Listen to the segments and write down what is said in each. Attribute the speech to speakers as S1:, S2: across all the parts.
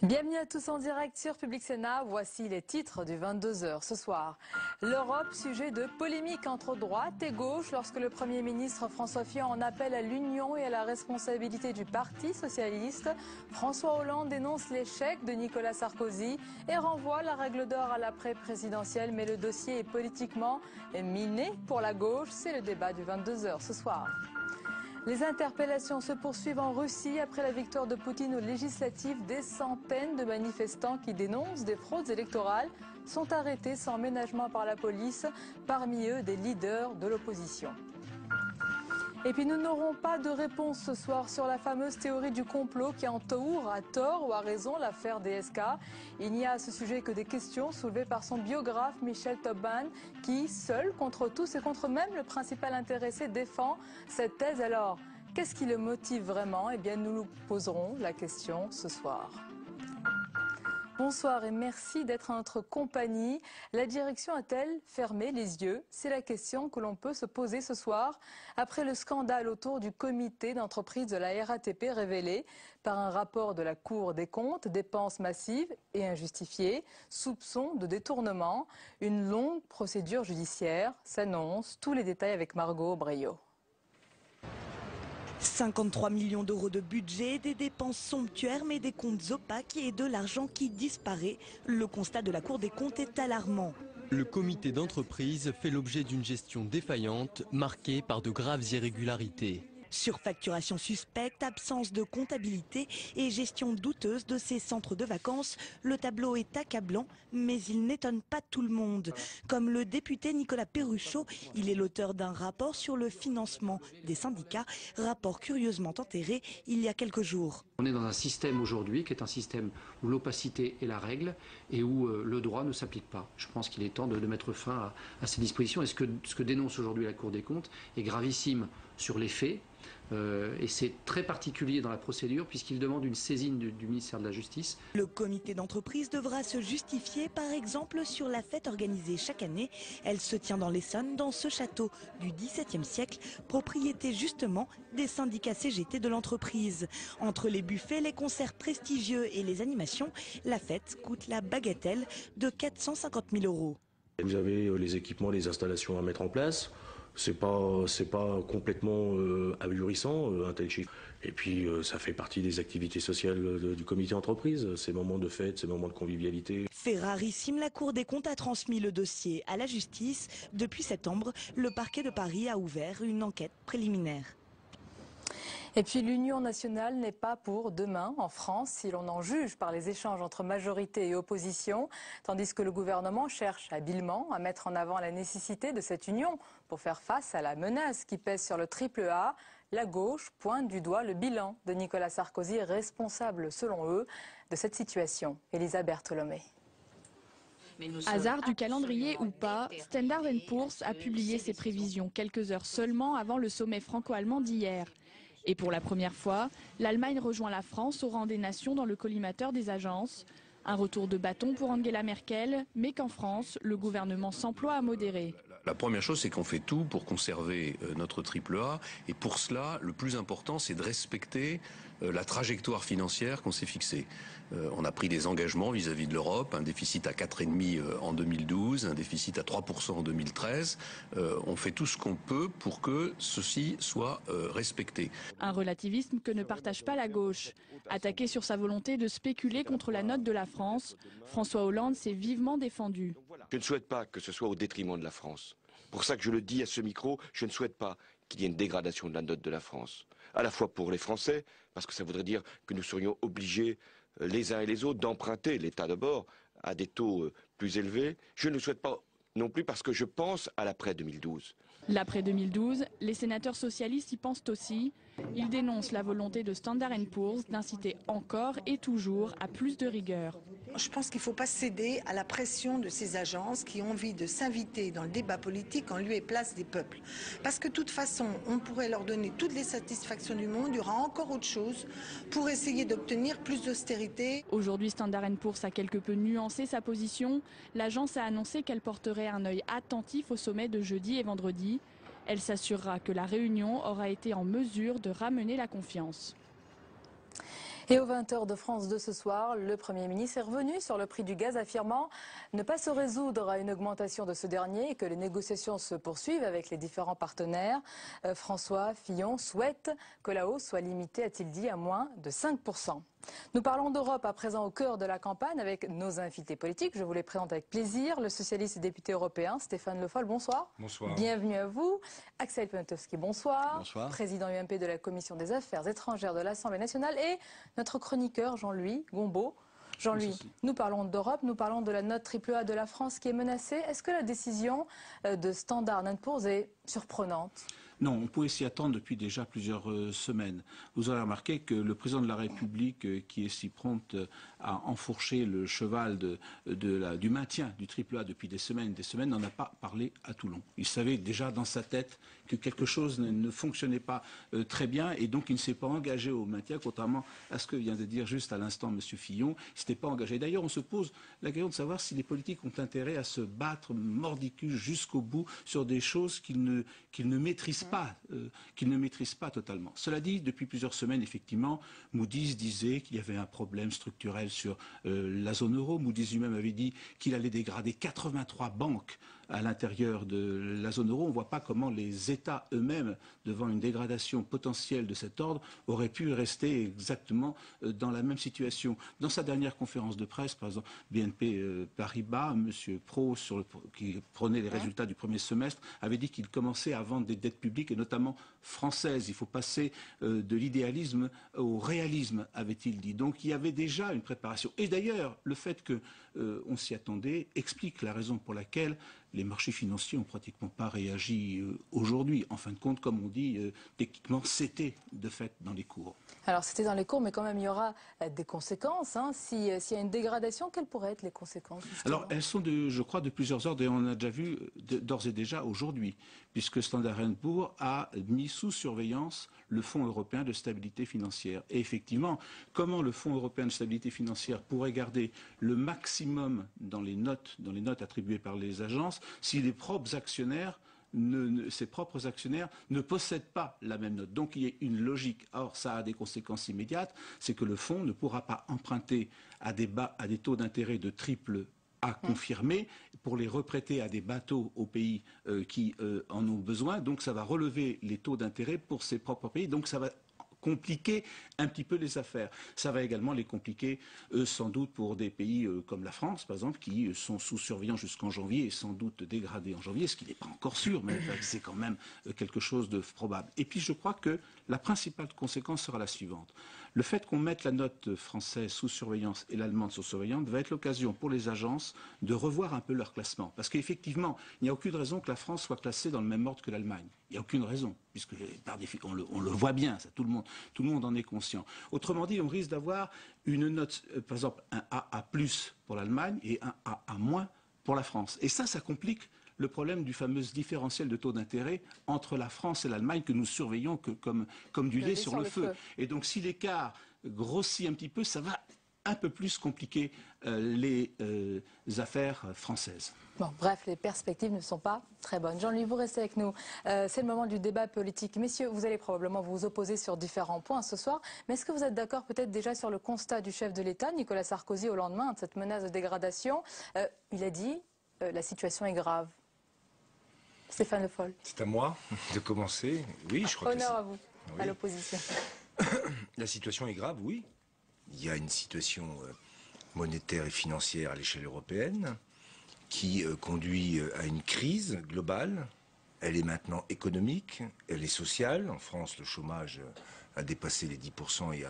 S1: Bienvenue à tous en direct sur Public Sénat. Voici les titres du 22h ce soir. L'Europe, sujet de polémique entre droite et gauche lorsque le Premier ministre François Fillon en appelle à l'union et à la responsabilité du Parti socialiste. François Hollande dénonce l'échec de Nicolas Sarkozy et renvoie la règle d'or à l'après-présidentielle. Mais le dossier est politiquement miné pour la gauche. C'est le débat du 22h ce soir. Les interpellations se poursuivent en Russie après la victoire de Poutine aux législatives. Des centaines de manifestants qui dénoncent des fraudes électorales sont arrêtés sans ménagement par la police, parmi eux des leaders de l'opposition. Et puis nous n'aurons pas de réponse ce soir sur la fameuse théorie du complot qui entoure, à tort ou à raison, l'affaire DSK. Il n'y a à ce sujet que des questions soulevées par son biographe Michel Topban qui, seul contre tous et contre même le principal intéressé, défend cette thèse. Alors, qu'est-ce qui le motive vraiment? Eh bien, nous nous poserons la question ce soir. Bonsoir et merci d'être en notre compagnie. La direction a-t-elle fermé les yeux? C'est la question que l'on peut se poser ce soir après le scandale autour du comité d'entreprise de la RATP révélé par un rapport de la Cour des comptes, dépenses massives et injustifiées, soupçons de détournement. Une longue procédure judiciaire s'annonce. Tous les détails avec Margot Breillot.
S2: 53 millions d'euros de budget, des dépenses somptuaires mais des comptes opaques et de l'argent qui disparaît. Le constat de la Cour des comptes est alarmant.
S3: Le comité d'entreprise fait l'objet d'une gestion défaillante marquée par de graves irrégularités.
S2: Surfacturation suspecte, absence de comptabilité et gestion douteuse de ces centres de vacances. Le tableau est accablant, mais il n'étonne pas tout le monde. Comme le député Nicolas Perruchot, il est l'auteur d'un rapport sur le financement des syndicats, rapport curieusement enterré il y a quelques jours.
S4: On est dans un système aujourd'hui qui est un système où l'opacité est la règle et où le droit ne s'applique pas. Je pense qu'il est temps de mettre fin à ces dispositions. Et ce que dénonce aujourd'hui la Cour des comptes est gravissime sur les faits. Et c'est très particulier dans la procédure puisqu'il demande une saisine du ministère de la Justice.
S2: Le comité d'entreprise devra se justifier par exemple sur la fête organisée chaque année. Elle se tient dans l'Essonne, dans ce château du XVIIe siècle, propriété justement des syndicats CGT de l'entreprise. Entre les buffets, les concerts prestigieux et les animations, la fête coûte la bagatelle de 450 000 euros.
S5: Vous avez les équipements, les installations à mettre en place. C'est pas complètement ahurissant, un tel chiffre. Et puis ça fait partie des activités sociales du comité entreprise, ces moments de fête, ces moments de convivialité.
S2: Fait rarissime, la Cour des comptes a transmis le dossier à la justice. Depuis septembre, le parquet de Paris a ouvert une enquête préliminaire.
S1: Et puis l'Union nationale n'est pas pour demain en France, si l'on en juge par les échanges entre majorité et opposition, tandis que le gouvernement cherche habilement à mettre en avant la nécessité de cette union pour faire face à la menace qui pèse sur le AAA. La gauche pointe du doigt le bilan de Nicolas Sarkozy, responsable selon eux de cette situation. Elisa Bertholomé.
S6: Hasard du calendrier ou pas, Standard & Poor's a publié ses prévisions quelques heures seulement avant le sommet franco-allemand d'hier. Et pour la première fois, l'Allemagne rejoint la France au rang des nations dans le collimateur des agences. Un retour de bâton pour Angela Merkel, mais qu'en France, le gouvernement s'emploie à modérer.
S7: La première chose, c'est qu'on fait tout pour conserver notre AAA. Et pour cela, le plus important, c'est de respecter la trajectoire financière qu'on s'est fixée. On a pris des engagements vis-à-vis de l'Europe, un déficit à 4,5 en 2012, un déficit à 3% en 2013. On fait tout ce qu'on peut pour que ceci soit respecté.
S6: Un relativisme que ne partage pas la gauche. Attaqué sur sa volonté de spéculer contre la note de la France, François Hollande s'est vivement défendu.
S8: Je ne souhaite pas que ce soit au détriment de la France. Pour ça que je le dis à ce micro, je ne souhaite pas qu'il y ait une dégradation de la note de la France. À la fois pour les Français, parce que ça voudrait dire que nous serions obligés, les uns et les autres, d'emprunter, l'État d'abord, à des taux plus élevés. Je ne le souhaite pas non plus parce que je pense à l'après 2012.
S6: L'après 2012, les sénateurs socialistes y pensent aussi. Il dénonce la volonté de Standard & Poor's d'inciter encore et toujours à plus de rigueur.
S9: Je pense qu'il ne faut pas céder à la pression de ces agences qui ont envie de s'inviter dans le débat politique en lieu et place des peuples. Parce que de toute façon, on pourrait leur donner toutes les satisfactions du monde, il y aura encore autre chose pour essayer d'obtenir plus d'austérité.
S6: Aujourd'hui, Standard & Poor's a quelque peu nuancé sa position. L'agence a annoncé qu'elle porterait un œil attentif au sommet de jeudi et vendredi. Elle s'assurera que la réunion aura été en mesure de ramener la confiance.
S1: Et aux 20h de France 2 ce soir, le Premier ministre est revenu sur le prix du gaz, affirmant ne pas se résoudre à une augmentation de ce dernier et que les négociations se poursuivent avec les différents partenaires. François Fillon souhaite que la hausse soit limitée, a-t-il dit, à moins de 5%. Nous parlons d'Europe à présent au cœur de la campagne avec nos invités politiques. Je vous les présente avec plaisir. Le socialiste et député européen Stéphane Le Foll, bonsoir.
S10: Bonsoir.
S1: Bienvenue à vous. Axel Poniatowski, bonsoir.
S10: Bonsoir.
S1: Président UMP de la Commission des Affaires étrangères de l'Assemblée nationale et notre chroniqueur Jean-Louis Gombault. Jean-Louis, nous parlons d'Europe, nous parlons de la note AAA de la France qui est menacée. Est-ce que la décision de Standard & Poor's est surprenante ?
S10: Non, on pouvait s'y attendre depuis déjà plusieurs semaines. Vous aurez remarqué que le président de la République, qui est si prompt à enfourcher le cheval du maintien du AAA depuis des semaines, n'en a pas parlé à Toulon. Il savait déjà dans sa tête que quelque chose ne fonctionnait pas très bien et donc il ne s'est pas engagé au maintien, contrairement à ce que vient de dire juste à l'instant M. Fillon. Il ne s'était pas engagé. D'ailleurs, on se pose la question de savoir si les politiques ont intérêt à se battre mordicus jusqu'au bout sur des choses qu'ils ne maîtrisent pas totalement. Cela dit, depuis plusieurs semaines, effectivement, Moody's disait qu'il y avait un problème structurel sur la zone euro. Moody's lui-même avait dit qu'il allait dégrader 83 banques à l'intérieur de la zone euro. On ne voit pas comment les États eux-mêmes, devant une dégradation potentielle de cet ordre, auraient pu rester exactement dans la même situation. Dans sa dernière conférence de presse, par exemple, BNP Paribas, M. Pro, qui prenait les résultats du premier semestre, avait dit qu'il commençait à vendre des dettes publiques, et notamment françaises. Il faut passer de l'idéalisme au réalisme, avait-il dit. Donc il y avait déjà une préparation. Et d'ailleurs, le fait qu'on s'y attendait explique la raison pour laquelle les marchés financiers n'ont pratiquement pas réagi aujourd'hui. En fin de compte, comme on dit, techniquement, c'était de fait dans les cours.
S1: Alors c'était dans les cours, mais quand même il y aura des conséquences. S'il y a une dégradation, quelles pourraient être les conséquences justement ?
S10: Alors elles sont, je crois, de plusieurs ordres et on a déjà vu d'ores et déjà aujourd'hui, puisque Standard & Poor's a mis sous surveillance le Fonds européen de stabilité financière. Et effectivement, comment le Fonds européen de stabilité financière pourrait garder le maximum dans les notes attribuées par les agences si ses propres actionnaires ne possèdent pas la même note. Donc il y a une logique. Or, ça a des conséquences immédiates, c'est que le fonds ne pourra pas emprunter à des taux d'intérêt de triple A confirmés pour les reprêter à des bateaux aux pays qui en ont besoin. Donc ça va relever les taux d'intérêt pour ses propres pays. Donc ça va compliquer un petit peu les affaires. Ça va également les compliquer sans doute pour des pays comme la France, par exemple, qui sont sous surveillance jusqu'en janvier et sans doute dégradés en janvier, ce qui n'est pas encore sûr, mais c'est quand même quelque chose de probable. Et puis je crois que la principale conséquence sera la suivante. Le fait qu'on mette la note française sous surveillance et l'allemande sous surveillance va être l'occasion pour les agences de revoir un peu leur classement. Parce qu'effectivement, il n'y a aucune raison que la France soit classée dans le même ordre que l'Allemagne. Il n'y a aucune raison, puisque on le voit bien, ça, tout le monde en est conscient. Autrement dit, on risque d'avoir une note, par exemple, un AA+ pour l'Allemagne et un AA- pour la France. Et ça complique le problème du fameux différentiel de taux d'intérêt entre la France et l'Allemagne que nous surveillons comme du lait sur le feu. Et donc si l'écart grossit un petit peu, ça va un peu plus compliquer les affaires françaises.
S1: Bon, bref, les perspectives ne sont pas très bonnes. Jean-Louis, vous restez avec nous. C'est le moment du débat politique. Messieurs, vous allez probablement vous opposer sur différents points ce soir. Mais est-ce que vous êtes d'accord peut-être déjà sur le constat du chef de l'État, Nicolas Sarkozy, au lendemain de cette menace de dégradation ? Il a dit la situation est grave. Stéphane Le Foll.
S11: C'est à moi de commencer. Oui, je crois que
S1: honneur à vous, à l'opposition.
S11: La situation est grave, oui. Il y a une situation monétaire et financière à l'échelle européenne qui conduit à une crise globale. Elle est maintenant économique, elle est sociale. En France, le chômage a dépassé les 10% et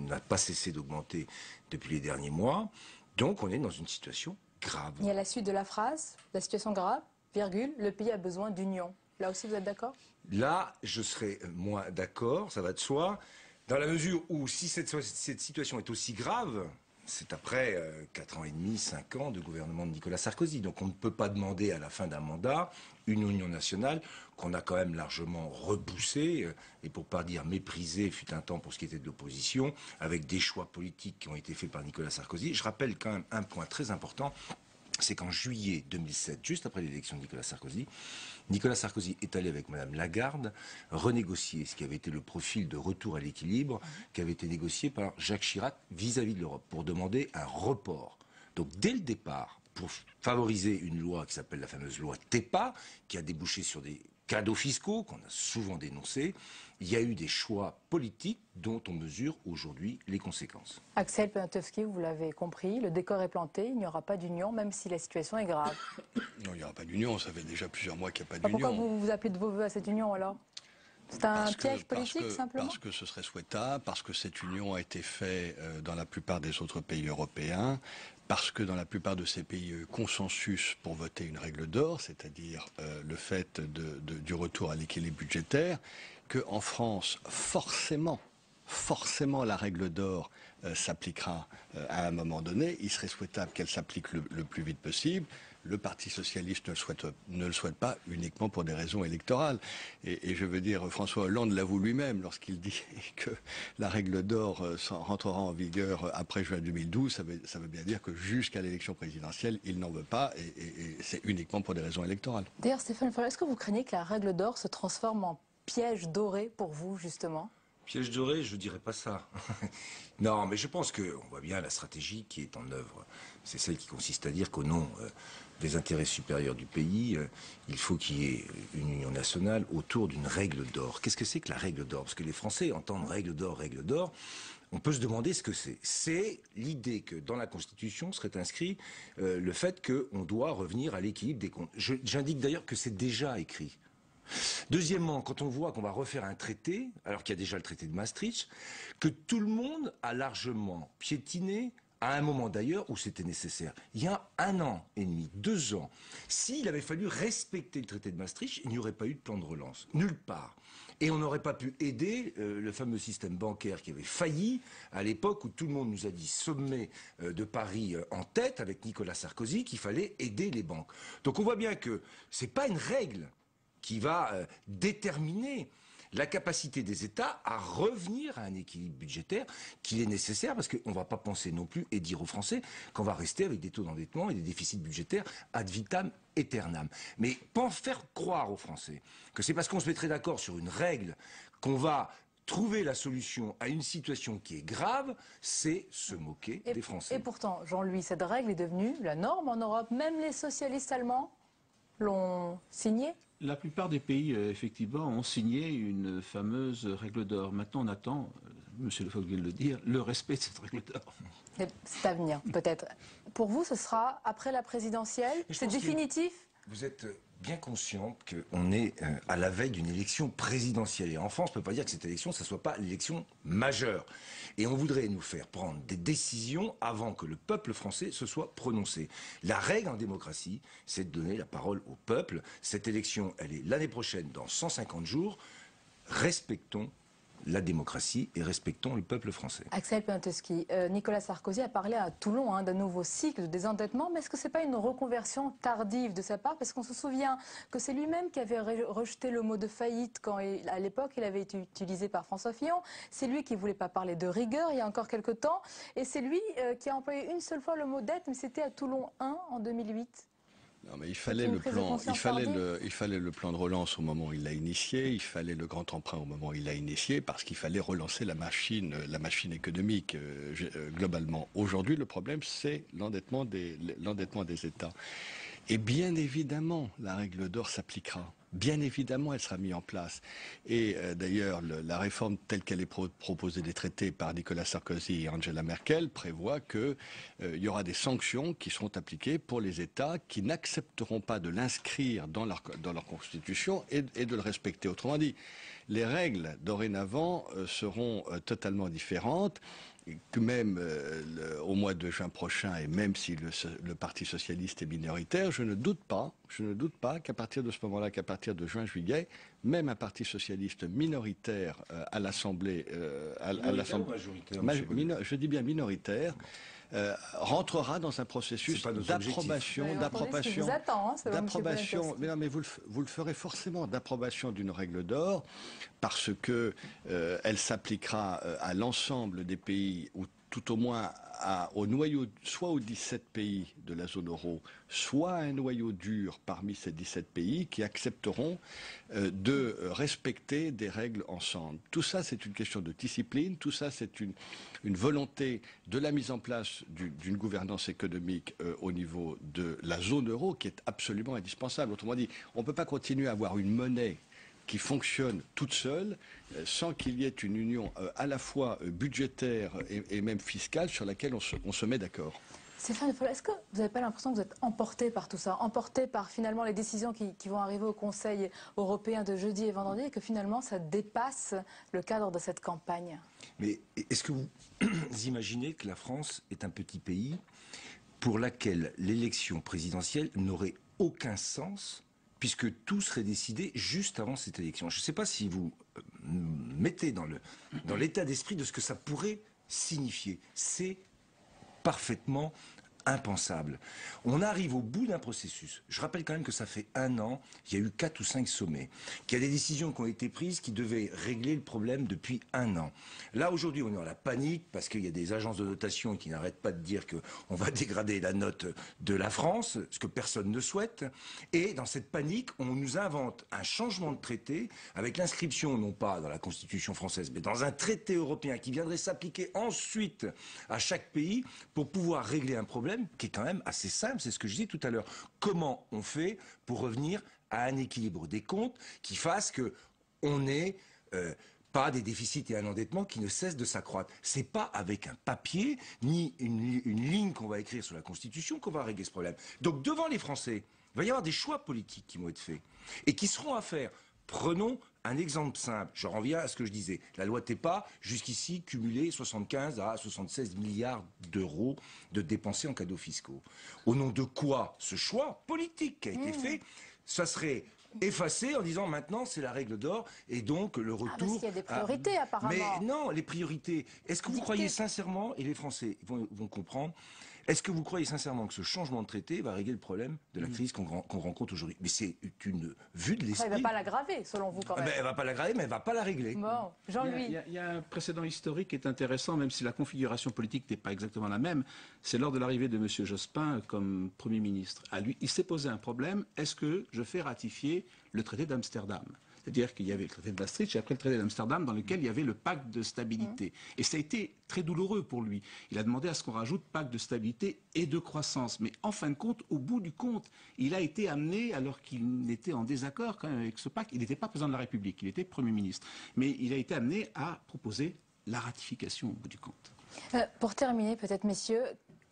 S11: n'a pas cessé d'augmenter depuis les derniers mois. Donc on est dans une situation grave.
S1: Et à la suite de la phrase, la situation grave, virgule, le pays a besoin d'union. Là aussi, vous êtes d'accord?
S11: Là, je serais moins d'accord, ça va de soi, dans la mesure où si cette situation est aussi grave, c'est après 4 ans et demi, 5 ans de gouvernement de Nicolas Sarkozy. Donc on ne peut pas demander à la fin d'un mandat une union nationale qu'on a quand même largement repoussée, et pour pas dire méprisée, fut un temps pour ce qui était de l'opposition, avec des choix politiques qui ont été faits par Nicolas Sarkozy. Je rappelle quand même un point très important, c'est qu'en juillet 2007, juste après l'élection de Nicolas Sarkozy est allé avec Madame Lagarde renégocier ce qui avait été le profil de retour à l'équilibre qui avait été négocié par Jacques Chirac vis-à-vis de l'Europe pour demander un report. Donc dès le départ, pour favoriser une loi qui s'appelle la fameuse loi TEPA, qui a débouché sur des cadeaux fiscaux qu'on a souvent dénoncés, il y a eu des choix politiques dont on mesure aujourd'hui les conséquences.
S1: Axel Poniatowski, vous l'avez compris, le décor est planté, il n'y aura pas d'union, même si la situation est grave.
S12: Non, il n'y aura pas d'union, ça fait déjà plusieurs mois qu'il n'y a pas d'union.
S1: Pourquoi vous vous appelez de vos voeux à cette union alors? C'est un piège politique simplement?
S12: Parce que ce serait souhaitable, parce que cette union a été faite dans la plupart des autres pays européens, parce que dans la plupart de ces pays, il y a eu consensus pour voter une règle d'or, c'est-à-dire le fait du retour à l'équilibre budgétaire, qu'en France, forcément, la règle d'or s'appliquera à un moment donné. Il serait souhaitable qu'elle s'applique le plus vite possible. Le Parti socialiste ne le souhaite pas uniquement pour des raisons électorales. Et je veux dire, François Hollande l'avoue lui-même lorsqu'il dit que la règle d'or rentrera en vigueur après juin 2012. Ça veut bien dire que jusqu'à l'élection présidentielle, il n'en veut pas et c'est uniquement pour des raisons électorales.
S1: D'ailleurs, Stéphane Foll, est-ce que vous craignez que la règle d'or se transforme en piège doré pour vous, justement?
S11: Piège doré, je dirais pas ça. Non, mais je pense qu'on voit bien la stratégie qui est en œuvre. C'est celle qui consiste à dire qu'au nom des intérêts supérieurs du pays, il faut qu'il y ait une union nationale autour d'une règle d'or. Qu'est-ce que c'est que la règle d'or? Parce que les Français entendent règle d'or, on peut se demander ce que c'est. C'est l'idée que dans la Constitution serait inscrit le fait qu'on doit revenir à l'équilibre des comptes. J'indique d'ailleurs que c'est déjà écrit. Deuxièmement, quand on voit qu'on va refaire un traité, alors qu'il y a déjà le traité de Maastricht, que tout le monde a largement piétiné à un moment d'ailleurs où c'était nécessaire. Il y a 1 an et demi, 2 ans, s'il avait fallu respecter le traité de Maastricht, il n'y aurait pas eu de plan de relance. Nulle part. Et on n'aurait pas pu aider le fameux système bancaire qui avait failli à l'époque où tout le monde nous a dit, sommet de Paris en tête avec Nicolas Sarkozy, qu'il fallait aider les banques. Donc on voit bien que c'est pas une règle qui va déterminer la capacité des États à revenir à un équilibre budgétaire qu'il est nécessaire, parce qu'on ne va pas penser non plus et dire aux Français qu'on va rester avec des taux d'endettement et des déficits budgétaires ad vitam aeternam. Mais pas faire croire aux Français que c'est parce qu'on se mettrait d'accord sur une règle qu'on va trouver la solution à une situation qui est grave, c'est se moquer des Français.
S1: Et pourtant, Jean-Louis, cette règle est devenue la norme en Europe. Même les socialistes allemands l'ont signée.
S10: La plupart des pays, effectivement, ont signé une fameuse règle d'or. Maintenant, on attend, Monsieur Le Foll vient de le dire, le respect de cette règle d'or.
S1: C'est à venir, peut-être. Pour vous, ce sera après la présidentielle? C'est définitif?
S11: Vous êtes bien conscient qu'on est à la veille d'une élection présidentielle. Et en France, on ne peut pas dire que cette élection, ça ne soit pas l'élection majeure. Et on voudrait nous faire prendre des décisions avant que le peuple français se soit prononcé. La règle en démocratie, c'est de donner la parole au peuple. Cette élection, elle est l'année prochaine, dans 150 jours. Respectons la démocratie et respectons le peuple français.
S1: Axel Poniatowski, Nicolas Sarkozy a parlé à Toulon d'un nouveau cycle de désendettement, mais est-ce que ce n'est pas une reconversion tardive de sa part? Parce qu'on se souvient que c'est lui-même qui avait rejeté le mot de faillite quand, à l'époque, il avait été utilisé par François Fillon. C'est lui qui ne voulait pas parler de rigueur il y a encore quelques temps. Et c'est lui qui a employé une seule fois le mot dette, mais c'était à Toulon 1 en 2008.
S12: Non, mais il fallait le plan de relance au moment où il l'a initié, il fallait le grand emprunt au moment où il l'a initié, parce qu'il fallait relancer la machine économique globalement. Aujourd'hui, le problème, c'est l'endettement des États. Et bien évidemment, la règle d'or s'appliquera. Bien évidemment, elle sera mise en place. Et d'ailleurs, la réforme telle qu'elle est proposée des traités par Nicolas Sarkozy et Angela Merkel prévoit qu'il y aura des sanctions qui seront appliquées pour les États qui n'accepteront pas de l'inscrire dans leur constitution et de le respecter. Autrement dit, les règles dorénavant seront totalement différentes. que même au mois de juin prochain, et même si le Parti socialiste est minoritaire, je ne doute pas qu'à partir de ce moment-là, qu'à partir de juin-juillet, même un Parti socialiste minoritaire à l'Assemblée, je dis bien minoritaire, rentrera dans un processus d'approbation, mais vous le ferez forcément, d'approbation d'une règle d'or, parce que elle s'appliquera à l'ensemble des pays, ou tout au moins au noyau, soit aux 17 pays de la zone euro, soit à un noyau dur parmi ces 17 pays qui accepteront de respecter des règles ensemble. Tout ça, c'est une question de discipline, tout ça, c'est une volonté de la mise en place d'une gouvernance économique au niveau de la zone euro qui est absolument indispensable. Autrement dit, on ne peut pas continuer à avoir une monnaie qui fonctionne toute seule sans qu'il y ait une union à la fois budgétaire et même fiscale sur laquelle on se met d'accord.
S1: Stéphane Le Foll, est-ce que vous n'avez pas l'impression que vous êtes emporté par tout ça, emporté par finalement les décisions qui vont arriver au Conseil européen de jeudi et vendredi, et que finalement ça dépasse le cadre de cette campagne?
S11: Mais est-ce que vous imaginez que la France est un petit pays pour laquelle l'élection présidentielle n'aurait aucun sens, puisque tout serait décidé juste avant cette élection? Je ne sais pas si vous mettez dans l'état d'esprit de ce que ça pourrait signifier. C'est parfaitement impensable. On arrive au bout d'un processus. Je rappelle quand même que ça fait 1 an, il y a eu 4 ou 5 sommets, qu'il y a des décisions qui ont été prises qui devaient régler le problème depuis 1 an. Là, aujourd'hui, on est dans la panique parce qu'il y a des agences de notation qui n'arrêtent pas de dire qu'on va dégrader la note de la France, ce que personne ne souhaite. Et dans cette panique, on nous invente un changement de traité avec l'inscription, non pas dans la Constitution française, mais dans un traité européen qui viendrait s'appliquer ensuite à chaque pays pour pouvoir régler un problème qui est quand même assez simple, c'est ce que je disais tout à l'heure. Comment on fait pour revenir à un équilibre des comptes qui fasse qu'on n'ait pas des déficits et un endettement qui ne cessent de s'accroître? C'est pas avec un papier ni une ligne qu'on va écrire sur la Constitution qu'on va régler ce problème. Donc devant les Français, il va y avoir des choix politiques qui vont être faits et qui seront à faire. Prenons un exemple simple, je reviens à ce que je disais. La loi TEPA, jusqu'ici, cumulé 75 à 76 milliards d'euros de dépensés en cadeaux fiscaux. Au nom de quoi ce choix politique qui a été fait, ça serait effacé en disant maintenant c'est la règle d'or et donc le retour...
S1: parce qu'il y a des priorités apparemment.
S11: Mais non, les priorités. Est-ce que vous croyez sincèrement, et les Français vont comprendre, est-ce que vous croyez sincèrement que ce changement de traité va régler le problème de la crise qu'on rencontre aujourd'hui? Mais c'est une vue de l'esprit.
S1: Elle ne va pas l'aggraver, selon vous, quand même.
S11: Elle ne va pas l'aggraver, mais elle ne va pas la régler.
S1: Bon, Jean-Louis.
S10: Il y a un précédent historique qui est intéressant, même si la configuration politique n'est pas exactement la même. C'est lors de l'arrivée de M. Jospin comme Premier ministre. À lui, il s'est posé un problème. Est-ce que je fais ratifier le traité d'Amsterdam? C'est-à-dire qu'il y avait le traité de Maastricht et après le traité d'Amsterdam dans lequel il y avait le pacte de stabilité. Et ça a été très douloureux pour lui. Il a demandé à ce qu'on rajoute pacte de stabilité et de croissance. Mais en fin de compte, au bout du compte, il a été amené, alors qu'il était en désaccord quand même avec ce pacte, il n'était pas président de la République, il était Premier ministre. Mais il a été amené à proposer la ratification au bout du compte.
S1: Pour terminer, peut-être, messieurs,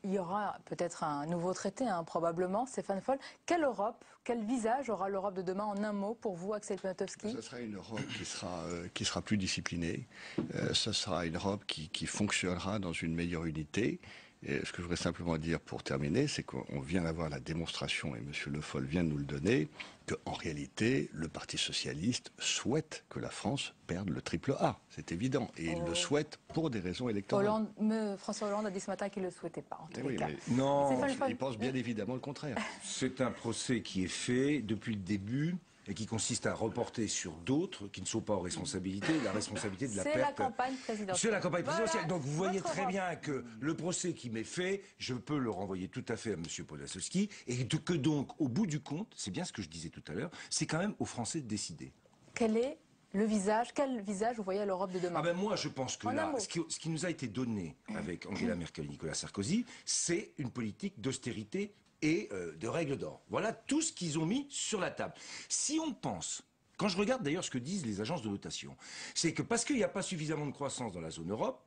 S1: il y aura peut-être un nouveau traité, probablement. Stéphane Le Foll, quelle Europe, quel visage aura l'Europe de demain en un mot pour vous, Axel Poniatowski?
S12: Ce sera une Europe qui sera plus disciplinée. Ce sera une Europe qui fonctionnera dans une meilleure unité. Et ce que je voudrais simplement dire pour terminer, c'est qu'on vient d'avoir la démonstration, et M. Le Foll vient de nous le donner, qu'en réalité, le Parti socialiste souhaite que la France perde le triple A. C'est évident. Et il le souhaite pour des raisons électorales.
S1: François Hollande a dit ce matin qu'il ne le souhaitait pas, en tous les cas.
S11: Non,
S12: il pense bien évidemment le contraire.
S11: C'est un procès qui est fait depuis le début et qui consiste à reporter sur d'autres qui ne sont pas aux responsabilités, la responsabilité de la perte.
S1: C'est la campagne présidentielle.
S11: C'est la campagne présidentielle.
S1: Voilà,
S11: donc vous voyez très bien que le procès qui m'est fait, je peux le renvoyer tout à fait à M. Poniatowski et que donc, au bout du compte, c'est bien ce que je disais tout à l'heure, c'est quand même aux Français de décider.
S1: Quel visage vous voyez à l'Europe de demain?
S11: Moi, je pense que là, ce qui nous a été donné avec Angela Merkel et Nicolas Sarkozy, c'est une politique d'austérité et de règles d'or. Voilà tout ce qu'ils ont mis sur la table. Si on pense, quand je regarde d'ailleurs ce que disent les agences de notation, c'est que parce qu'il n'y a pas suffisamment de croissance dans la zone Europe,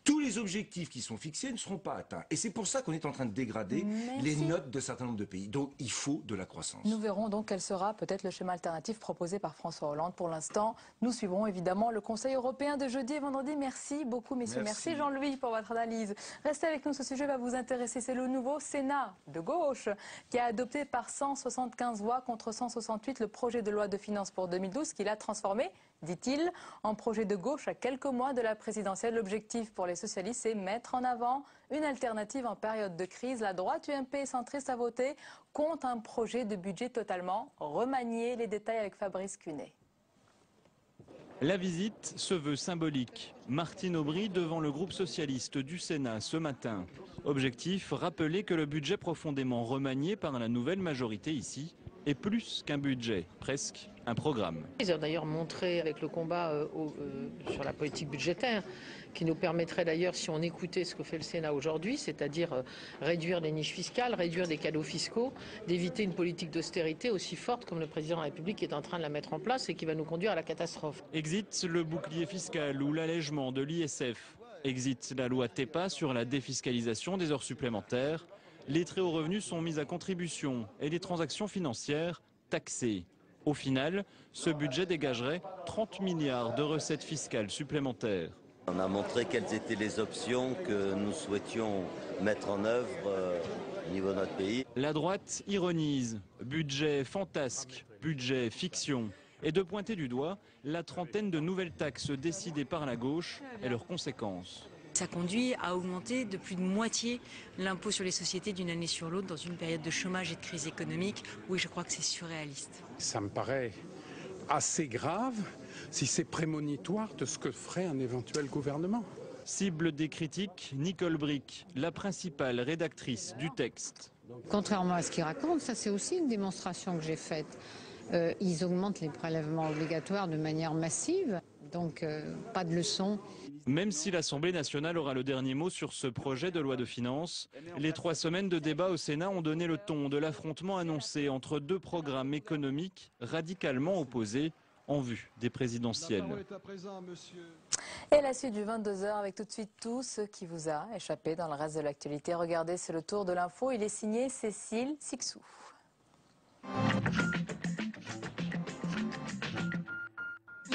S11: Tous les objectifs qui sont fixés ne seront pas atteints. Et c'est pour ça qu'on est en train de dégrader les notes de certains nombre de pays. Donc il faut de la croissance.
S1: Nous verrons donc quel sera peut-être le schéma alternatif proposé par François Hollande. Pour l'instant, nous suivrons évidemment le Conseil européen de jeudi et vendredi. Merci beaucoup, messieurs. Merci Jean-Louis pour votre analyse. Restez avec nous, ce sujet va vous intéresser. C'est le nouveau Sénat de gauche qui a adopté par 175 voix contre 168 le projet de loi de finances pour 2012 qu'il a transformé, dit-il, en projet de gauche à quelques mois de la présidentielle. L'objectif pour les socialistes, c'est mettre en avant une alternative en période de crise. La droite UMP et centriste a voté contre un projet de budget totalement remanié. Les détails avec Fabrice Cunet.
S13: La visite se veut symbolique. Martine Aubry devant le groupe socialiste du Sénat ce matin. Objectif, rappeler que le budget profondément remanié par la nouvelle majorité ici est plus qu'un budget, presque un programme.
S14: Ils ont d'ailleurs montré avec le combat sur la politique budgétaire, qui nous permettrait d'ailleurs, si on écoutait ce que fait le Sénat aujourd'hui, c'est-à-dire réduire les niches fiscales, réduire des cadeaux fiscaux, d'éviter une politique d'austérité aussi forte comme le président de la République est en train de la mettre en place et qui va nous conduire à la catastrophe.
S13: Exit le bouclier fiscal ou l'allègement de l'ISF. Exit la loi TEPA sur la défiscalisation des heures supplémentaires. Les très hauts revenus sont mis à contribution et les transactions financières taxées. Au final, ce budget dégagerait 30 milliards de recettes fiscales supplémentaires.
S15: On a montré quelles étaient les options que nous souhaitions mettre en œuvre au niveau de notre pays.
S13: La droite ironise, budget fantasque, budget fiction, et de pointer du doigt la trentaine de nouvelles taxes décidées par la gauche et leurs conséquences.
S16: Ça conduit à augmenter de plus de moitié l'impôt sur les sociétés d'une année sur l'autre dans une période de chômage et de crise économique. Oui, je crois que c'est surréaliste.
S17: Ça me paraît assez grave si c'est prémonitoire de ce que ferait un éventuel gouvernement.
S13: Cible des critiques, Nicole Bricq, la principale rédactrice du texte.
S18: Contrairement à ce qu'ils racontent, ça c'est aussi une démonstration que j'ai faite. Ils augmentent les prélèvements obligatoires de manière massive, donc pas de leçon.
S13: Même si l'Assemblée nationale aura le dernier mot sur ce projet de loi de finances, les 3 semaines de débat au Sénat ont donné le ton de l'affrontement annoncé entre deux programmes économiques radicalement opposés en vue des présidentielles.
S1: Et la suite du 22h avec tout de suite tout ce qui vous a échappé dans le reste de l'actualité. Regardez, c'est le tour de l'info. Il est signé Cécile Sixou.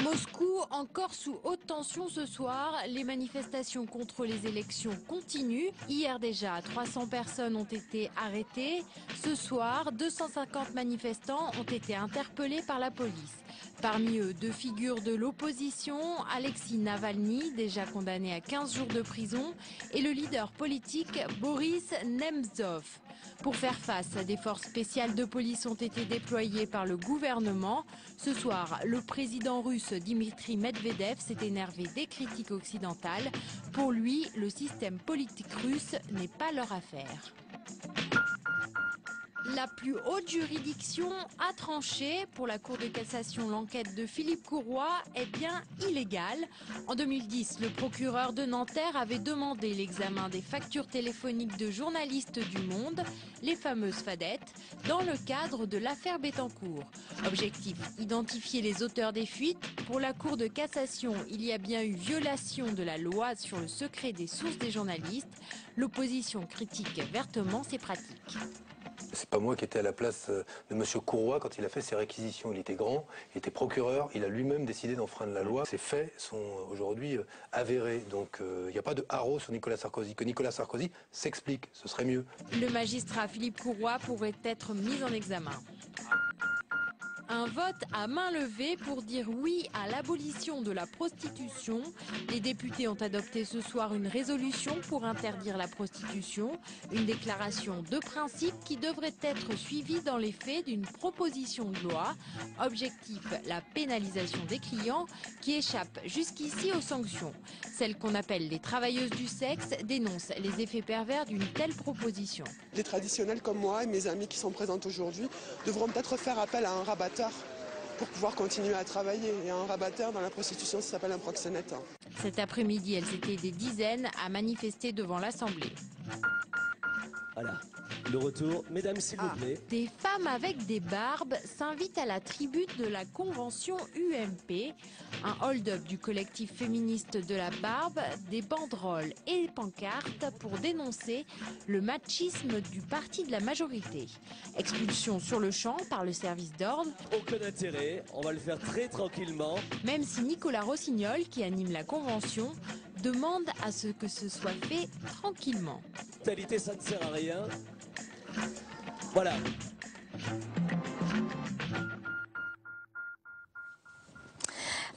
S19: Moscou, encore sous haute tension ce soir. Les manifestations contre les élections continuent. Hier déjà, 300 personnes ont été arrêtées. Ce soir, 250 manifestants ont été interpellés par la police. Parmi eux, 2 figures de l'opposition, Alexei Navalny, déjà condamné à 15 jours de prison, et le leader politique Boris Nemtsov. Pour faire face, des forces spéciales de police ont été déployées par le gouvernement. Ce soir, le président russe Dimitri Medvedev s'est énervé des critiques occidentales. Pour lui, le système politique russe n'est pas leur affaire. La plus haute juridiction a tranché. Pour la Cour de cassation, l'enquête de Philippe Courroy est bien illégale. En 2010, le procureur de Nanterre avait demandé l'examen des factures téléphoniques de journalistes du Monde, les fameuses fadettes, dans le cadre de l'affaire Bettencourt. Objectif, identifier les auteurs des fuites. Pour la Cour de cassation, il y a bien eu violation de la loi sur le secret des sources des journalistes. L'opposition critique vertement ces pratiques.
S20: C'est pas moi qui étais à la place de M. Courroy quand il a fait ses réquisitions. Il était grand, il était procureur, il a lui-même décidé d'enfreindre la loi. Ces faits sont aujourd'hui avérés. Donc il n'y a pas de haro sur Nicolas Sarkozy. Que Nicolas Sarkozy s'explique, ce serait mieux.
S19: Le magistrat Philippe Courroy pourrait être mis en examen. Un vote à main levée pour dire oui à l'abolition de la prostitution. Les députés ont adopté ce soir une résolution pour interdire la prostitution. Une déclaration de principe qui devrait être suivie dans les faits d'une proposition de loi. Objectif, la pénalisation des clients qui échappent jusqu'ici aux sanctions. Celles qu'on appelle les travailleuses du sexe dénoncent les effets pervers d'une telle proposition.
S21: Les traditionnels comme moi et mes amis qui sont présents aujourd'hui devront peut-être faire appel à un rabatteur pour pouvoir continuer à travailler. Et un rabatteur dans la prostitution, ça s'appelle un proxénète.
S19: Cet après-midi, elles étaient des dizaines à manifester devant l'Assemblée.
S22: Voilà,
S3: Le retour, mesdames, s'il vous plaît.
S19: Des femmes avec des barbes s'invitent à la tribune de la convention UMP. Un hold-up du collectif féministe de la barbe, des banderoles et des pancartes pour dénoncer le machisme du parti de la majorité. Expulsion sur le champ par le service d'ordre.
S3: Aucun intérêt, on va le faire très tranquillement.
S19: Même si Nicolas Rossignol, qui anime la convention, demande à ce que ce soit fait tranquillement.
S3: Totalité, ça ne sert à rien. Voilà.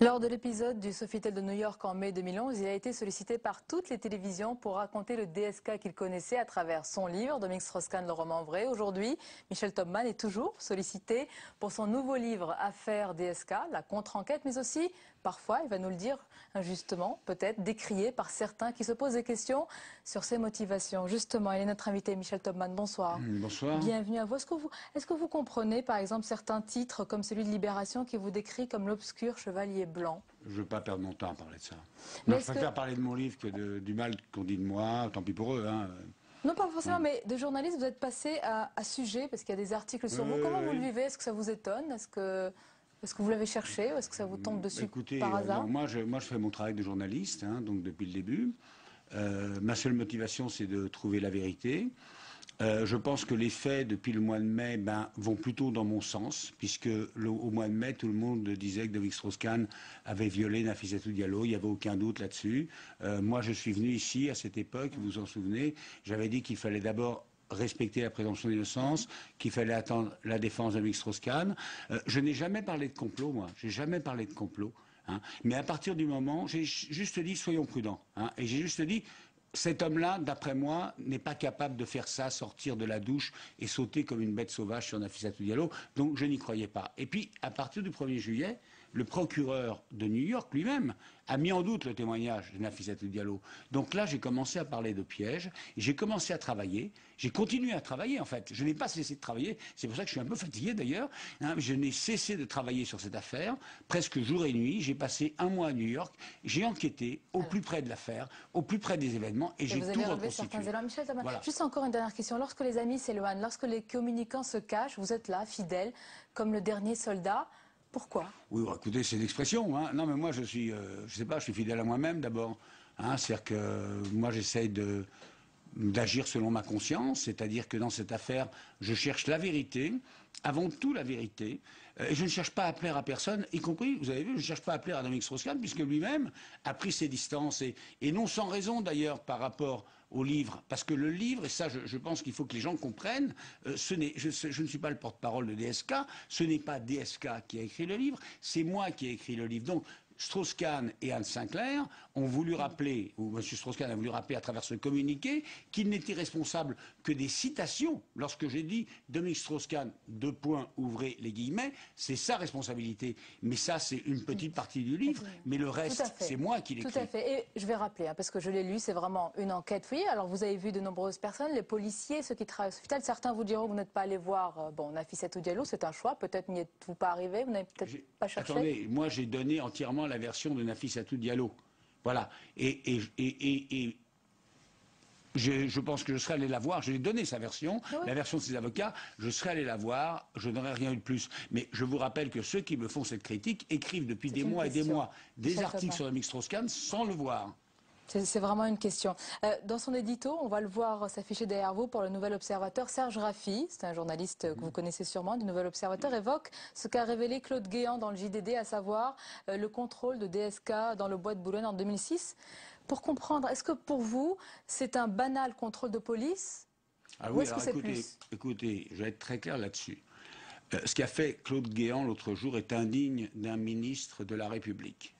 S1: Lors de l'épisode du Sofitel de New York en mai 2011, il a été sollicité par toutes les télévisions pour raconter le DSK qu'il connaissait à travers son livre, Dominique Strauss-Kahn, le roman vrai. Aujourd'hui, Michel Topman est toujours sollicité pour son nouveau livre Affaire DSK, la contre-enquête, mais aussi, parfois, il va nous le dire injustement, peut-être décrié par certains qui se posent des questions sur ses motivations. Justement, il est notre invité, Michel Topman. Bonsoir.
S22: Bonsoir.
S1: Bienvenue à vous. Est-ce que vous comprenez, par exemple, certains titres comme celui de Libération qui vous décrit comme l'obscur chevalier blanc?
S22: Je ne veux pas perdre mon temps à parler de ça. Je préfère parler de mon livre que du mal qu'on dit de moi, tant pis pour eux. Hein.
S1: Non, pas forcément, mais de journaliste, vous êtes passé à sujet, parce qu'il y a des articles sur vous. Comment vous le vivez? Est-ce que ça vous étonne? Est-ce que vous l'avez cherché ou est-ce que ça vous tombe dessus par hasard?
S22: Moi, je fais mon travail de journaliste, hein, donc depuis le début. Ma seule motivation, c'est de trouver la vérité. Je pense que les faits, depuis le mois de mai, vont plutôt dans mon sens, puisque au mois de mai, tout le monde disait que Dominique Strauss-Kahn avait violé Nafissatou Diallo. Il n'y avait aucun doute là-dessus. Moi, je suis venu ici, à cette époque, vous vous en souvenez, j'avais dit qu'il fallait d'abord respecter la présomption d'innocence, qu'il fallait attendre la défense de Dominique Strauss-Kahn. Je n'ai jamais parlé de complot, moi. J'ai jamais parlé de complot. Hein. Mais à partir du moment, j'ai juste dit, soyons prudents. Hein. Et j'ai juste dit, cet homme-là, d'après moi, n'est pas capable de faire ça, sortir de la douche et sauter comme une bête sauvage sur Nafissatou Diallo. Donc je n'y croyais pas. Et puis, à partir du 1er juillet, le procureur de New York lui-même a mis en doute le témoignage de Nafissatou Diallo. Donc là, j'ai commencé à parler de pièges, j'ai commencé à travailler, j'ai continué à travailler en fait. Je n'ai pas cessé de travailler, c'est pour ça que je suis un peu fatigué d'ailleurs. Hein, je n'ai cessé de travailler sur cette affaire, presque jour et nuit. J'ai passé un mois à New York, j'ai enquêté au plus près de l'affaire, au plus près des événements et j'ai tout reconstitué.
S1: Michel,
S22: voilà.
S1: Juste encore une dernière question. Lorsque les amis s'éloignent, lorsque les communicants se cachent, vous êtes là, fidèle, comme le dernier soldat. Pourquoi?
S22: Oui, bon, écoutez, c'est l'expression. Hein. Non, mais moi, je suis fidèle à moi-même d'abord. Hein. C'est-à-dire que moi, j'essaye d'agir selon ma conscience, c'est-à-dire que dans cette affaire, je cherche la vérité, avant tout la vérité, et je ne cherche pas à plaire à personne, y compris, vous avez vu, je ne cherche pas à plaire à Dominique Strauss-Kahn, puisque lui-même a pris ses distances, et non sans raison d'ailleurs par rapport au livre, parce que le livre, et ça je pense qu'il faut que les gens comprennent, je ne suis pas le porte-parole de DSK, ce n'est pas DSK qui a écrit le livre, c'est moi qui ai écrit le livre. Donc Strauss-Kahn et Anne Sinclair ont voulu rappeler, ou M. Strauss-Kahn a voulu rappeler à travers ce communiqué, qu'il n'était responsable que des citations. Lorsque j'ai dit Dominique Strauss-Kahn, ouvrez les guillemets, c'est sa responsabilité. Mais ça, c'est une petite partie du livre, mais le reste, c'est moi qui l'écris.
S1: Tout à fait. Et je vais rappeler, parce que je l'ai lu, c'est vraiment une enquête fouillée. Alors vous avez vu de nombreuses personnes, les policiers, ceux qui travaillent au Sofitel, certains vous diront que vous n'êtes pas allé voir Nafissatou Diallo, c'est un choix, peut-être n'y êtes-vous pas arrivé, vous n'avez peut-être pas cherché.
S22: Attendez, moi j'ai donné entièrement la version de Nafissatou Diallo. Voilà. Et je pense que je serais allé la voir. Je lui ai donné sa version, la version de ses avocats. Je serais allé la voir. Je n'aurais rien eu de plus. Mais je vous rappelle que ceux qui me font cette critique écrivent depuis des mois et des mois des articles sur Dominique Strauss-Kahn sans le voir.
S1: C'est vraiment une question. Dans son édito, on va le voir s'afficher derrière vous pour le Nouvel Observateur. Serge Raffi, c'est un journaliste que vous connaissez sûrement du Nouvel Observateur, évoque ce qu'a révélé Claude Guéant dans le JDD, à savoir le contrôle de DSK dans le bois de Boulogne en 2006. Pour comprendre, est-ce que pour vous, c'est un banal contrôle de police?
S22: Ou est-ce que c'est plus? Écoutez, je vais être très clair là-dessus. Ce qu'a fait Claude Guéant l'autre jour est indigne d'un ministre de la République.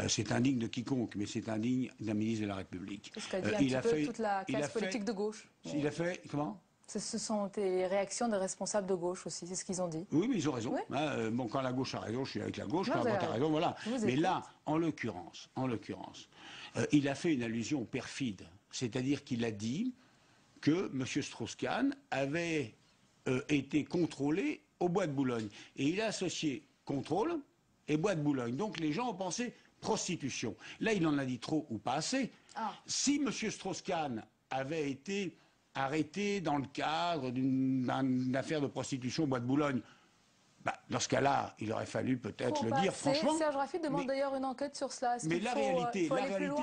S22: C'est indigne de quiconque, mais c'est indigne d'un ministre de la République.
S1: C'est ce qu'a dit un petit peu toute la classe politique de gauche.
S22: Il a fait, comment?
S1: Ce sont les réactions des responsables de gauche aussi, c'est ce qu'ils ont dit.
S22: Oui, mais ils ont raison. Oui. Bon, quand la gauche a raison, je suis avec la gauche, quand la droite a raison, voilà. Mais là, en l'occurrence, il a fait une allusion perfide. C'est-à-dire qu'il a dit que M. Strauss-Kahn avait été contrôlé au bois de Boulogne. Et il a associé contrôle et bois de Boulogne. Donc les gens ont pensé prostitution. Là, il en a dit trop ou pas assez. Si M. Strauss-Kahn avait été arrêté dans le cadre d'une affaire de prostitution au Bois de Boulogne. Dans ce cas-là, il aurait fallu peut-être le dire franchement.
S1: Serge Raffi demande d'ailleurs une enquête sur cela.
S22: Mais la réalité,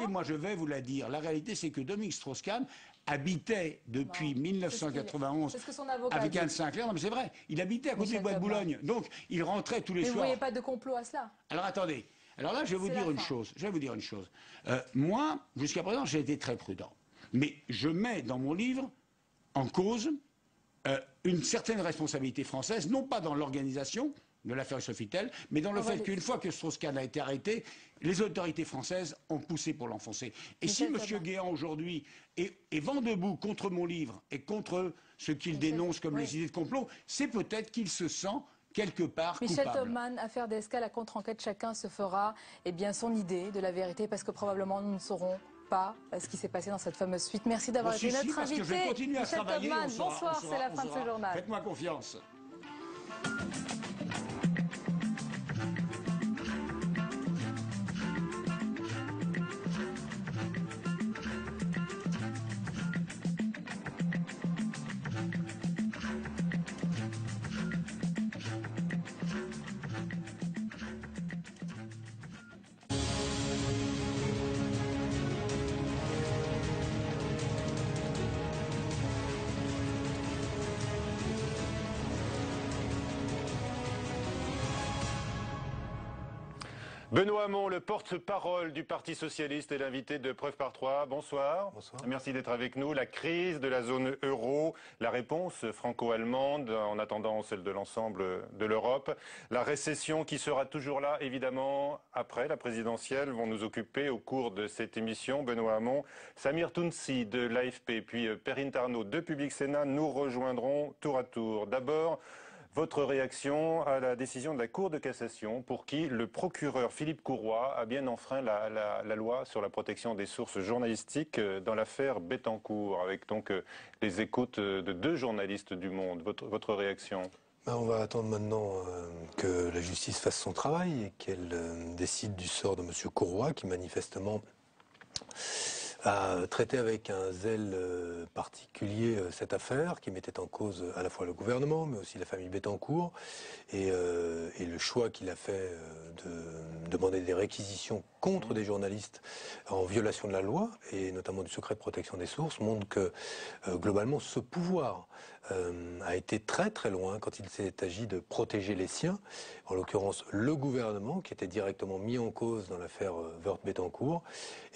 S22: moi je vais vous la dire. La réalité, c'est que Dominique Strauss-Kahn habitait depuis 1991 avec Anne Sinclair. Non, mais c'est vrai, il habitait à côté du Bois de Boulogne. Donc, il rentrait tous les soirs.
S1: Mais vous ne voyez pas de complot à cela?
S22: Alors attendez. Alors là, je vais vous dire une chose. Moi, jusqu'à présent, j'ai été très prudent. Mais je mets dans mon livre en cause une certaine responsabilité française, non pas dans l'organisation de l'affaire Sofitel, mais dans le fait qu'une fois que Strauss-Kahn a été arrêté, les autorités françaises ont poussé pour l'enfoncer. Et si M. Guéant aujourd'hui est vent debout contre mon livre et contre ce qu'il dénonce comme les idées de complot, c'est peut-être qu'il se sent quelque part coupable.
S1: Michel Taubman, affaire DSK, la contre-enquête, chacun se fera son idée de la vérité, parce que probablement nous ne saurons pas ce qui s'est passé dans cette fameuse suite. Merci d'avoir été notre invité.
S22: Michel
S1: Taubman, bonsoir, c'est la fin de ce journal.
S22: Faites-moi confiance.
S4: Benoît Hamon, le porte-parole du Parti Socialiste et l'invité de Preuve par 3. Bonsoir. Bonsoir. Merci d'être avec nous. La crise de la zone euro, la réponse franco-allemande, en attendant celle de l'ensemble de l'Europe. La récession qui sera toujours là, évidemment, après la présidentielle, vont nous occuper au cours de cette émission. Benoît Hamon, Samir Tounsi de l'AFP, puis Perrine Tarnaud de Public Sénat nous rejoindront tour à tour. D'abord, votre réaction à la décision de la Cour de cassation pour qui le procureur Philippe Courroy a bien enfreint la loi sur la protection des sources journalistiques dans l'affaire Bettencourt, avec donc les écoutes de 2 journalistes du Monde. Votre réaction?
S20: On va attendre maintenant que la justice fasse son travail et qu'elle décide du sort de M. Courroy, qui manifestement a traité avec un zèle particulier cette affaire, qui mettait en cause à la fois le gouvernement, mais aussi la famille Bettencourt, et le choix qu'il a fait de demander des réquisitions contre des journalistes en violation de la loi, et notamment du secret de protection des sources, montre que globalement ce pouvoir a été très très loin quand il s'est agi de protéger les siens, en l'occurrence le gouvernement qui était directement mis en cause dans l'affaire Woerth-Bettencourt,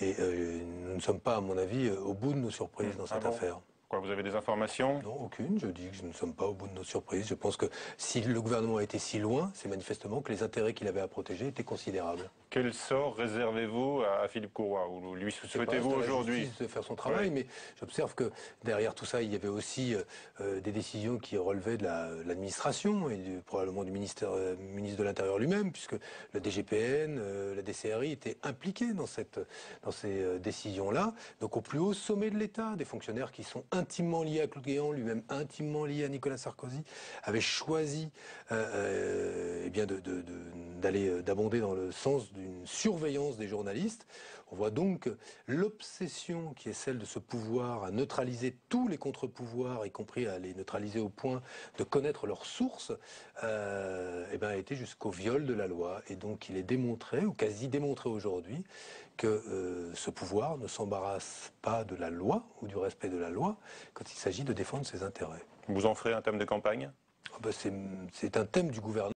S20: et nous ne sommes pas, à mon avis, au bout de nos surprises dans cette affaire.
S4: Quoi, vous avez des informations?
S20: Non, aucune. Je dis que nous ne sommes pas au bout de nos surprises. Je pense que si le gouvernement a été si loin, c'est manifestement que les intérêts qu'il avait à protéger étaient considérables.
S4: Quel sort réservez-vous à Philippe Courroy, ou lui souhaitez-vous aujourd'hui
S20: de faire son travail, mais j'observe que derrière tout ça, il y avait aussi des décisions qui relevaient de l'administration et probablement du ministre de l'Intérieur lui-même, puisque le DGPN, la DCRI étaient impliqués dans ces décisions-là. Donc au plus haut sommet de l'État, des fonctionnaires qui sont intimement liés à Claude Guéant, lui-même intimement lié à Nicolas Sarkozy, avaient choisi d'abonder dans le sens d'une surveillance des journalistes. On voit donc l'obsession qui est celle de ce pouvoir à neutraliser tous les contre-pouvoirs, y compris à les neutraliser au point de connaître leurs sources, a été jusqu'au viol de la loi. Et donc il est démontré, ou quasi démontré aujourd'hui, que ce pouvoir ne s'embarrasse pas de la loi ou du respect de la loi quand il s'agit de défendre ses intérêts.
S4: Vous en ferez un thème de campagne?
S20: C'est un thème du gouvernement.